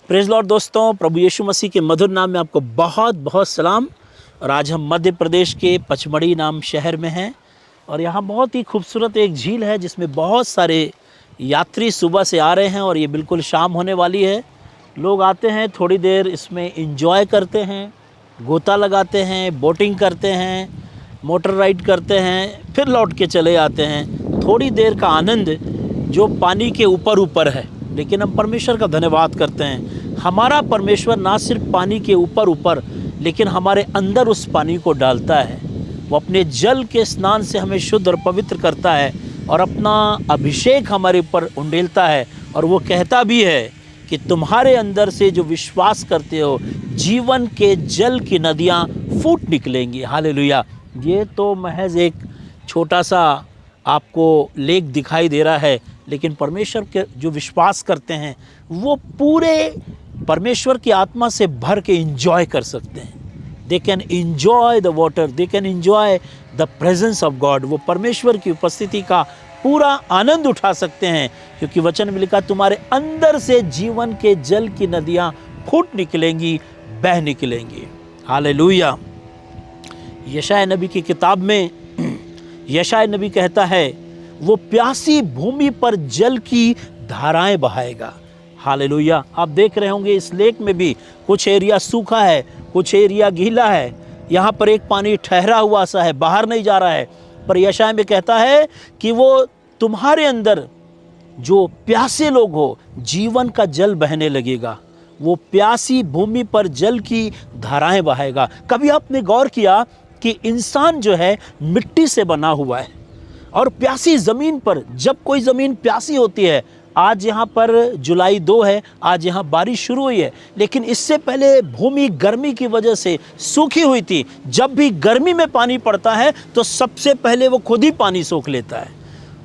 Praise Lord दोस्तों, प्रभु यीशु मसीह के मधुर नाम में आपको बहुत बहुत सलाम। और आज हम मध्य प्रदेश के पचमढ़ी नाम शहर में हैं और यहाँ बहुत ही खूबसूरत एक झील है जिसमें बहुत सारे यात्री सुबह से आ रहे हैं और ये बिल्कुल शाम होने वाली है। लोग आते हैं, थोड़ी देर इसमें एंजॉय करते हैं, गोता लगाते हैं, बोटिंग करते हैं, मोटर राइड करते हैं, फिर लौट के चले आते हैं। थोड़ी देर का आनंद जो पानी के ऊपर ऊपर है, लेकिन हम परमेश्वर का धन्यवाद करते हैं। हमारा परमेश्वर ना सिर्फ पानी के ऊपर ऊपर लेकिन हमारे अंदर उस पानी को डालता है। वो अपने जल के स्नान से हमें शुद्ध और पवित्र करता है और अपना अभिषेक हमारे ऊपर उंडेलता है। और वो कहता भी है कि तुम्हारे अंदर से जो विश्वास करते हो, जीवन के जल की नदियाँ फूट निकलेंगी। हालेलुया। ये तो महज एक छोटा सा आपको लेख दिखाई दे रहा है, लेकिन परमेश्वर के जो विश्वास करते हैं वो पूरे परमेश्वर की आत्मा से भर के एंजॉय कर सकते हैं। They can enjoy the water, they can enjoy the presence of God. वो परमेश्वर की उपस्थिति का पूरा आनंद उठा सकते हैं, क्योंकि वचन में लिखा तुम्हारे अंदर से जीवन के जल की नदियाँ फूट निकलेंगी, बह निकलेंगी। हालेलुया। यशायाह नबी की किताब में यशायाह नबी कहता है वो प्यासी भूमि पर जल की धाराएं बहाएगा। हालेलुया। आप देख रहे होंगे इस लेक में भी कुछ एरिया सूखा है, कुछ एरिया गीला है। यहाँ पर एक पानी ठहरा हुआ सा है, बाहर नहीं जा रहा है। पर यशायाह में कहता है कि वो तुम्हारे अंदर जो प्यासे लोग हो, जीवन का जल बहने लगेगा। वो प्यासी भूमि पर जल की धाराएं बहाएगा। कभी आपने गौर किया कि इंसान जो है मिट्टी से बना हुआ है और प्यासी ज़मीन पर, जब कोई ज़मीन प्यासी होती है, आज यहाँ पर जुलाई 2 है, आज यहाँ बारिश शुरू हुई है, लेकिन इससे पहले भूमि गर्मी की वजह से सूखी हुई थी। जब भी गर्मी में पानी पड़ता है तो सबसे पहले वो खुद ही पानी सोख लेता है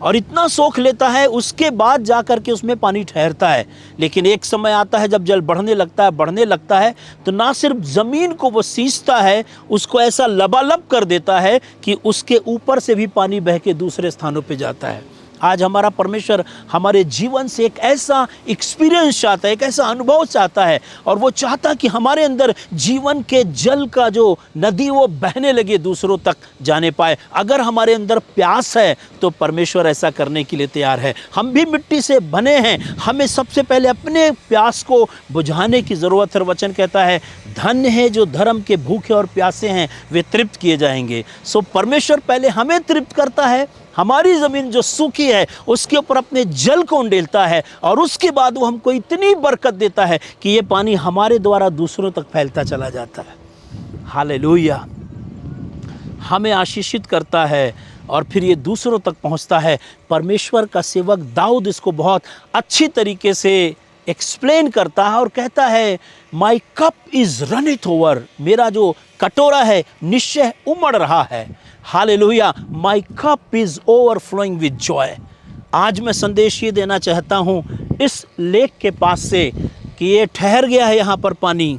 और इतना सोख लेता है, उसके बाद जा कर के उसमें पानी ठहरता है। लेकिन एक समय आता है जब जल बढ़ने लगता है तो ना सिर्फ ज़मीन को वो सींचता है, उसको ऐसा लबालब कर देता है कि उसके ऊपर से भी पानी बह के दूसरे स्थानों पे जाता है। आज हमारा परमेश्वर हमारे जीवन से एक ऐसा एक्सपीरियंस चाहता है, एक ऐसा अनुभव चाहता है, और वो चाहता कि हमारे अंदर जीवन के जल का जो नदी वो बहने लगे, दूसरों तक जाने पाए। अगर हमारे अंदर प्यास है तो परमेश्वर ऐसा करने के लिए तैयार है। हम भी मिट्टी से बने हैं, हमें सबसे पहले अपने प्यास को बुझाने की ज़रूरत है। वचन कहता है धन्य है जो धर्म के भूखे और प्यासे हैं, वे तृप्त किए जाएंगे। सो परमेश्वर पहले हमें तृप्त करता है, हमारी ज़मीन जो सूखी है उसके ऊपर अपने जल को उंडेलता है, और उसके बाद वो हमको इतनी बरकत देता है कि ये पानी हमारे द्वारा दूसरों तक फैलता चला जाता है। हालेलुया। हमें आशीषित करता है और फिर ये दूसरों तक पहुंचता है। परमेश्वर का सेवक दाऊद इसको बहुत अच्छी तरीके से एक्सप्लेन करता है और कहता है माई कप इज़ रनिथ ओवर, मेरा जो कटोरा है निश्चय उमड़ रहा है। Hallelujah. My cup is overflowing with Joy. आज मैं संदेश ये देना चाहता हूँ इस लेक के पास से कि ये ठहर गया है यहाँ पर पानी,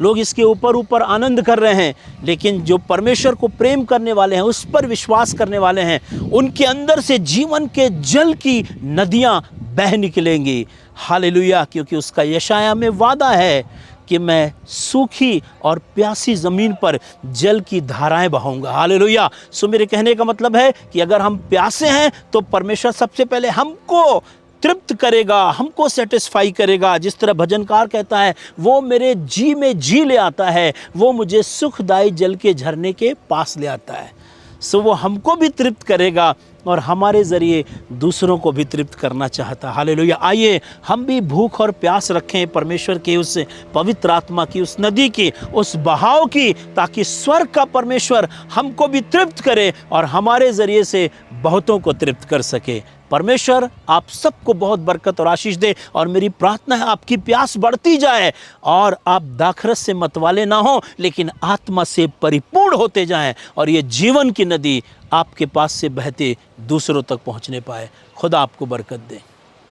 लोग इसके ऊपर ऊपर आनंद कर रहे हैं, लेकिन जो परमेश्वर को प्रेम करने वाले हैं, उस पर विश्वास करने वाले हैं, उनके अंदर से जीवन के जल की नदियाँ बह निकलेंगी। हालेलुया। क्योंकि उसका यशायाह में वादा है कि मैं सूखी और प्यासी ज़मीन पर जल की धाराएं बहाऊंगा। हालेलुया। सो मेरे कहने का मतलब है कि अगर हम प्यासे हैं तो परमेश्वर सबसे पहले हमको तृप्त करेगा, हमको सेटिस्फाई करेगा। जिस तरह भजनकार कहता है वो मेरे जी में जी ले आता है, वो मुझे सुखदायी जल के झरने के पास ले आता है। सो वो हमको भी तृप्त करेगा और हमारे ज़रिए दूसरों को भी तृप्त करना चाहता। हालेलुया। आइए हम भी भूख और प्यास रखें परमेश्वर के उस पवित्र आत्मा की, उस नदी की, उस बहाव की, ताकि स्वर्ग का परमेश्वर हमको भी तृप्त करे और हमारे ज़रिए से बहुतों को तृप्त कर सके। परमेश्वर आप सबको बहुत बरकत और आशीष दे, और मेरी प्रार्थना है आपकी प्यास बढ़ती जाए और आप दाखरस से मतवाले ना हो, लेकिन आत्मा से परिपूर्ण होते जाएं और ये जीवन की नदी आपके पास से बहते दूसरों तक पहुंचने पाए। खुदा आपको बरकत दे।